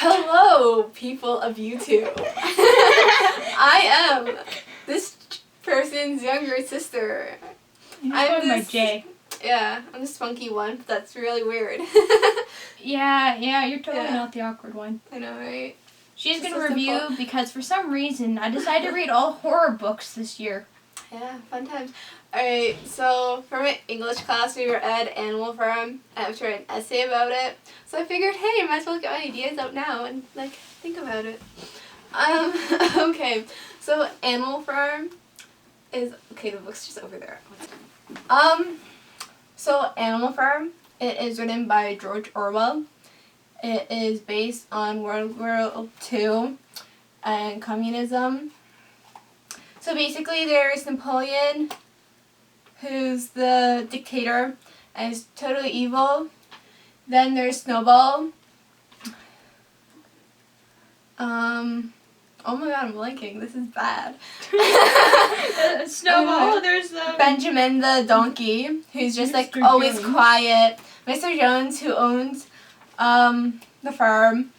Hello, people of YouTube. I am this person's younger sister. I'm my J. Yeah, I'm this funky one. That's really weird. Yeah, you're totally not the awkward one. I know, right? She's going to review because for some reason I decided to read all horror books this year. Yeah, fun times. Alright, so for my English class we read Animal Farm. I have to write an essay about it. So I figured, hey, I might as well get my ideas out now and think about it. Okay, so Animal Farm is the book's just over there. So Animal Farm, it is written by George Orwell. It is based on World War II and communism. So basically there's Napoleon, who's the dictator and is totally evil. Then there's Snowball. Oh my god, I'm blanking. This is bad. Snowball, there's Benjamin the donkey, who's just Mr. always Jones. quiet. Mr. Jones, who owns the farm.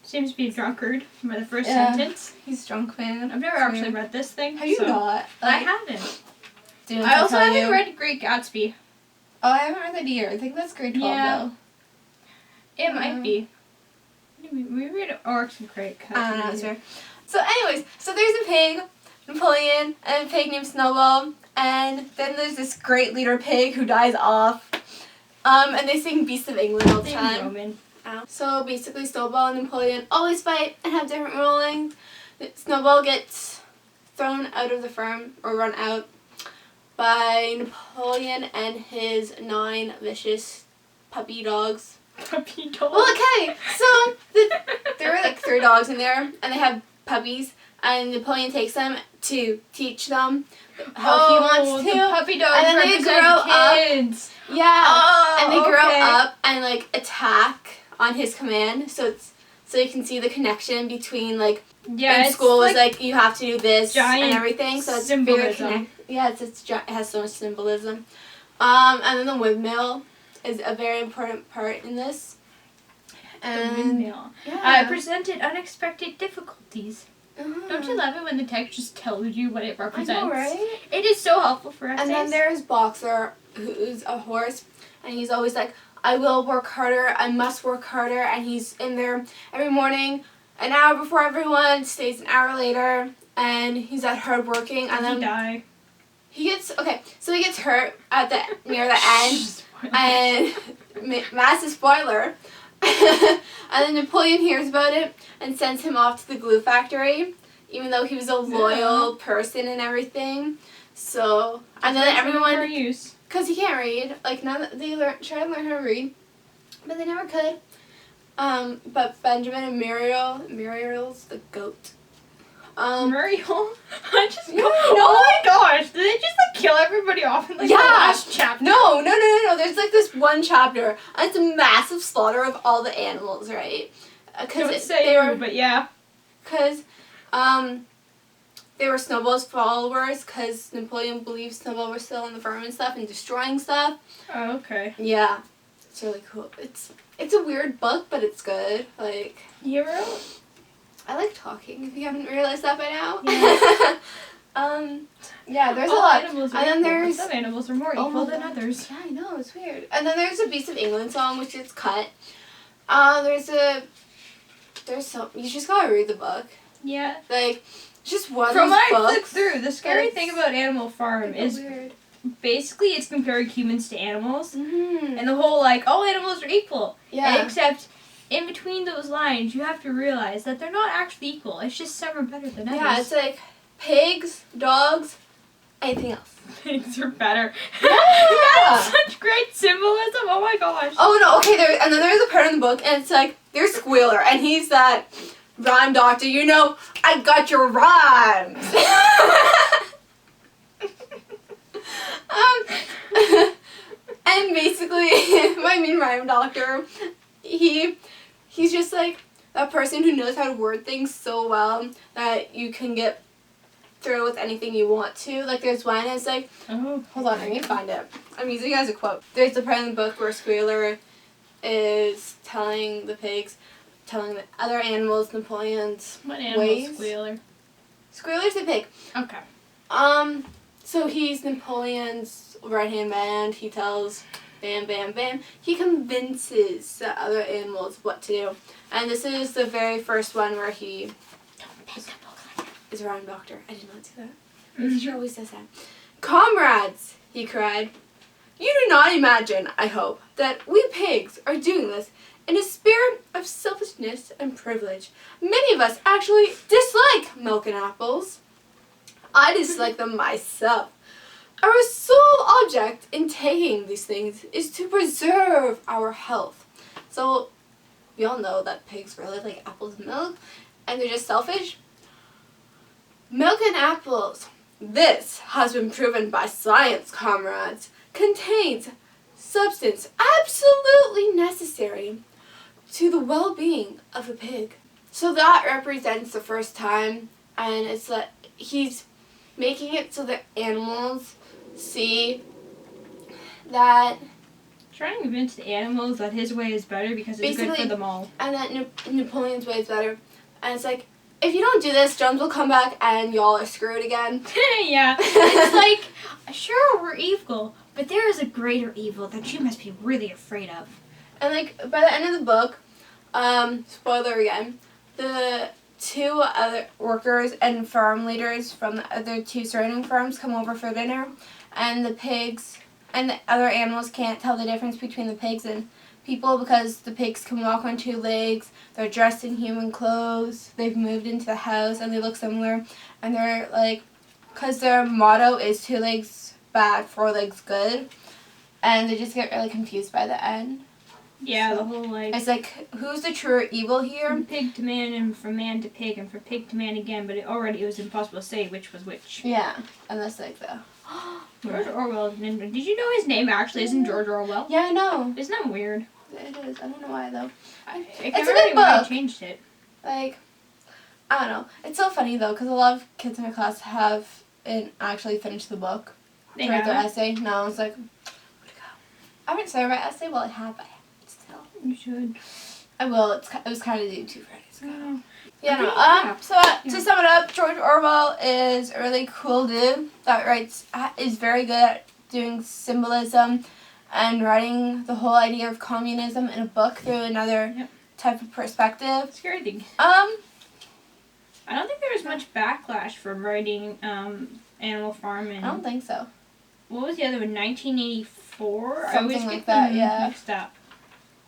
Seems to be a drunkard by the first sentence. He's drunk, man. I've never actually read this thing. Have you not? I haven't. Didn't I also tell haven't you? read Great Gatsby. Oh, I haven't read that either. I think that's grade 12 Yeah. though. It might be. We read Oryx and Crate. I don't know, it's fair. So anyways, so there's a pig, Napoleon, and a pig named Snowball, and then there's this great leader pig who dies off. And they sing Beast of England all the time. Roman. So basically Snowball and Napoleon always fight and have different rulings. Snowball gets thrown out of the farm, or run out, by Napoleon and his 9 vicious puppy dogs. Puppy dog. Well, okay, so there were like 3 dogs in there, and they have puppies, and Napoleon takes them to teach them how he wants to. The puppy dogs and then they represent grow kids. up. Yeah. Oh, and they grow okay. up and attack on his command. So you can see the connection between in school is you have to do this and everything. So it's very symbolism. it has so much symbolism. And then the windmill is a very important part in this. And The windmill. Yeah. Presented unexpected difficulties. Uh-huh. Don't you love it when the text just tells you what it represents? I know, right? It is so helpful for essays. And then there's Boxer, who's a horse, and he's always like, I will work harder, I must work harder, and he's in there every morning, an hour before everyone, stays an hour later, and he's that hard working, and then he die. he gets hurt near the end, and massive spoiler, and then Napoleon hears about it and sends him off to the glue factory, even though he was a loyal person and everything. So, and then everyone, because he can't read, now that they try to learn how to read, but they never could. But Benjamin and Muriel's the goat. Muriel? Oh my gosh, did they just kill everybody off in the last chapter? No. There's this one chapter, and it's a massive slaughter of all the animals, right? Because they were Snowball's followers, because Napoleon believed Snowball was still on the farm and stuff and destroying stuff. Oh, okay. Yeah, it's really cool. It's a weird book, but it's good. Hero? I like talking, if you haven't realized that by now. Yeah. There's a lot. Animals are and then equal, there's... but some animals are more equal than others. Yeah, I know, it's weird. And then there's a Beast of England song, which is cut. There's some... You just gotta read the book. Yeah. Just one From of what these I books. flipped through, the scary thing about Animal Farm is weird. basically it's comparing humans to animals. Mm-hmm. And the whole, all animals are equal. Yeah. Except... in between those lines, you have to realize that they're not actually equal. It's just some are better than others. Yeah, it's pigs, dogs, anything else. Pigs are better. Yeah! That is such great symbolism. Oh my gosh. Oh no, okay, and then there's a part in the book, and it's there's Squealer, and he's that rhyme doctor, I got your rhymes! And basically, my mean rhyme doctor, he's just that person who knows how to word things so well that you can get through with anything you want to. There's one, it's hold on, I need to find it. I'm using it as a quote. There's the part in the book where Squealer is telling the pigs, telling the other animals Napoleon's What animal? ways. Squealer. Squealer's a pig. Okay. So he's Napoleon's right-hand man. He tells bam, bam, bam. He convinces the other animals what to do. And this is the very first one where he is a rhyme doctor. I did not see that. The teacher always does that. Comrades, he cried. You do not imagine, I hope, that we pigs are doing this in a spirit of selfishness and privilege. Many of us actually dislike milk and apples. I dislike them myself. Our sole object in taking these things is to preserve our health. So, we all know that pigs really like apples and milk, and they're just selfish. Milk and apples, this has been proven by science, comrades, contains substance absolutely necessary to the well-being of a pig. So that represents the first time, and it's that he's making it so that animals see that Trying to convince the animals that his way is better because it's good for them all. And that Napoleon's way is better. And it's like, if you don't do this, Jones will come back and y'all are screwed again. Yeah. It's like, sure, we're evil, but there is a greater evil that you must be really afraid of. And like, by the end of the book, spoiler again, the two other workers and farm leaders from the other two surrounding farms come over for dinner, and the pigs and the other animals can't tell the difference between the pigs and people because the pigs can walk on two legs, they're dressed in human clothes, they've moved into the house and they look similar, and they're like, because their motto is 2 legs bad, 4 legs good, and they just get really confused by the end. Yeah, So, the whole like... it's like, who's the true evil here? From pig to man and from man to pig and from pig to man again, but it was impossible to say which was which. Yeah, and that's like the... George Orwell. Did you know his name actually isn't George Orwell? Yeah, I know. Isn't that weird? It is. I don't know why, though. It's a good book. I changed it. Like, I don't know. It's so funny, though, because a lot of kids in my class haven't actually finished the book. They write their haven't? essay. No, I was like, where'd it go? I haven't started my essay. Well, I have, but I haven't still. You should. I will. It was kind of due 2 Fridays ago. Oh. Yeah, no. Okay. So to sum it up, George Orwell is a really cool dude that is very good at doing symbolism and writing the whole idea of communism in a book through another type of perspective. Scary thing. I I don't think there was much backlash for writing Animal Farm and... I don't think so. What was the other one? 1984? Something I always like get that, them yeah. mixed up.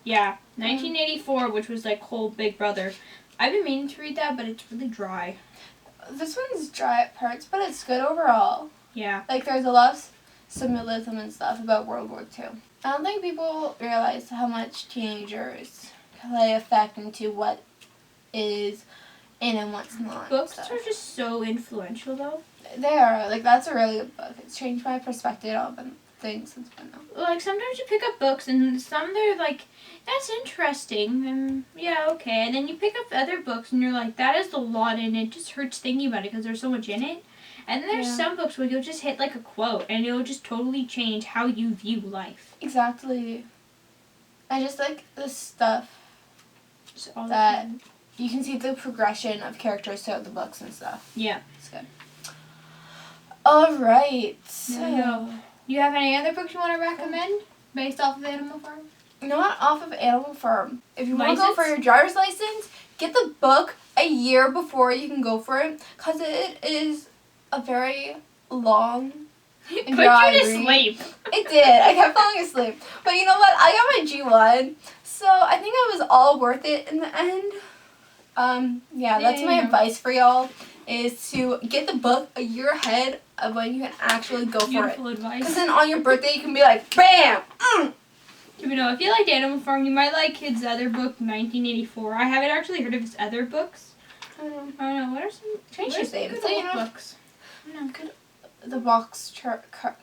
Yeah, 1984, which was like whole Big Brother. I've been meaning to read that, but it's really dry. This one's dry at parts, but it's good overall. Yeah. Like, there's a lot of symbolism and stuff about World War II. I don't think people realize how much teenagers play effect into what is in and what's not. Books are just so influential, though. They are. Like, that's a really good book. It's changed my perspective on things since then. Like, sometimes you pick up books, and some they're like, that's interesting, and yeah, okay. And then you pick up other books, and you're like, that is a lot, and it just hurts thinking about it because there's so much in it. And then there's some books where you'll just hit, like, a quote, and it'll just totally change how you view life. Exactly. I just like the stuff All that you can see the progression of characters throughout the books and stuff. Yeah. It's good. Alright. There we go. Do you have any other books you want to recommend based off of Animal Farm? Not off of Animal Farm. If you want to go License? for your driver's license, get the book a year before you can go for it, because it is a very long and Put dry you to read. sleep. It did. I kept falling asleep. But you know what? I got my G1, so I think it was all worth it in the end. That's my advice for y'all, is to get the book a year ahead of when you can actually go for it. Beautiful advice. Because then on your birthday you can be like, BAM! You know, if you liked Animal Farm, you might like his other book, 1984. I haven't actually heard of his other books. I don't know. What are some Interesting. good So, you old know, books? I don't know. The box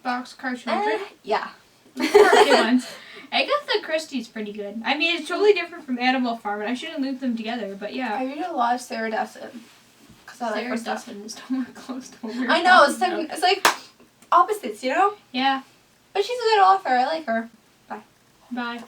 Boxcar Children. yeah. Good ones. Agatha Christie's pretty good. I mean, it's totally different from Animal Farm, and I shouldn't loop them together, but yeah. I read a lot of Sarah Desson. Because I like her Sarah stuff. Desson is totally close to what we were I know, talking it's about. like opposites, you know? Yeah. But she's a good author. I like her. Bye.